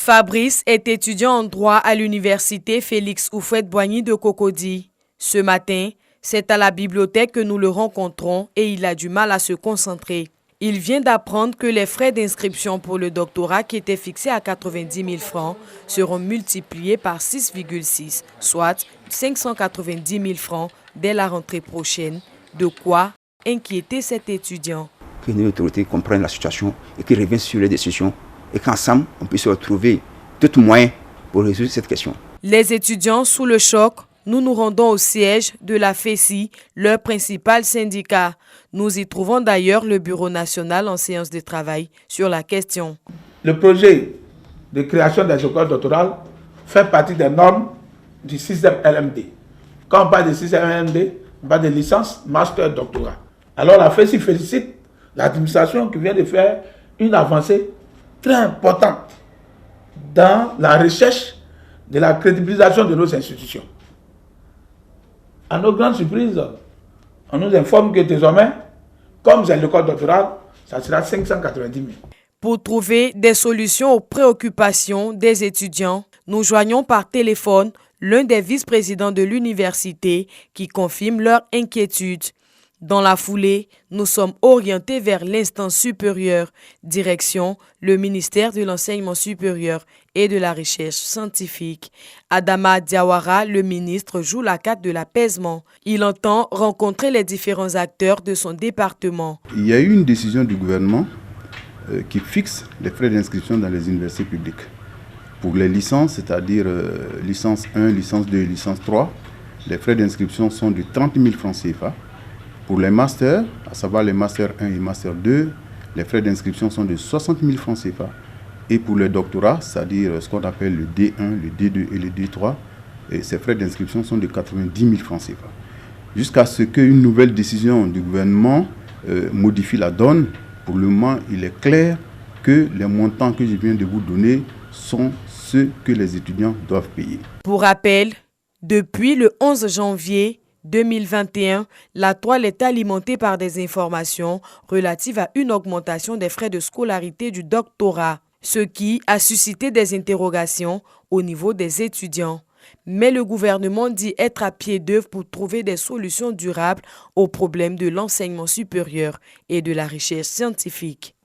Fabrice est étudiant en droit à l'université Félix Houphouët-Boigny de Cocody. Ce matin, c'est à la bibliothèque que nous le rencontrons et il a du mal à se concentrer. Il vient d'apprendre que les frais d'inscription pour le doctorat qui étaient fixés à 90 000 francs seront multipliés par 6,6, soit 590 000 francs dès la rentrée prochaine. De quoi inquiéter cet étudiant. Que les autorités comprennent la situation et qu'ils reviennent sur les décisions et qu'ensemble, on puisse retrouver tout moyen pour résoudre cette question. Les étudiants sous le choc, nous nous rendons au siège de la FESI, leur principal syndicat. Nous y trouvons d'ailleurs le Bureau national en séance de travail sur la question. Le projet de création des écoles doctorales fait partie des normes du 6e LMD. Quand on parle de 6e LMD, on parle de licence, master, doctorat. Alors la FESI félicite l'administration qui vient de faire une avancée très importante dans la recherche de la crédibilisation de nos institutions. À nos grandes surprises, on nous informe que désormais, comme c'est l'école doctorale, ça sera 590 000. Pour trouver des solutions aux préoccupations des étudiants, nous joignons par téléphone l'un des vice-présidents de l'université qui confirme leur inquiétude. Dans la foulée, nous sommes orientés vers l'instance supérieure, direction le ministère de l'Enseignement supérieur et de la Recherche scientifique. Adama Diawara, le ministre, joue la carte de l'apaisement. Il entend rencontrer les différents acteurs de son département. Il y a eu une décision du gouvernement qui fixe les frais d'inscription dans les universités publiques. Pour les licences, c'est-à-dire licence 1, licence 2 et licence 3, les frais d'inscription sont de 30 000 francs CFA. Pour les masters, à savoir les masters 1 et master 2, les frais d'inscription sont de 60 000 francs CFA. Et pour les doctorats, c'est-à-dire ce qu'on appelle le D1, le D2 et le D3, ces frais d'inscription sont de 90 000 francs CFA. Jusqu'à ce qu'une nouvelle décision du gouvernement modifie la donne, pour le moment, il est clair que les montants que je viens de vous donner sont ceux que les étudiants doivent payer. Pour rappel, depuis le 11 janvier 2021, la toile est alimentée par des informations relatives à une augmentation des frais de scolarité du doctorat, ce qui a suscité des interrogations au niveau des étudiants. Mais le gouvernement dit être à pied d'œuvre pour trouver des solutions durables aux problèmes de l'enseignement supérieur et de la recherche scientifique.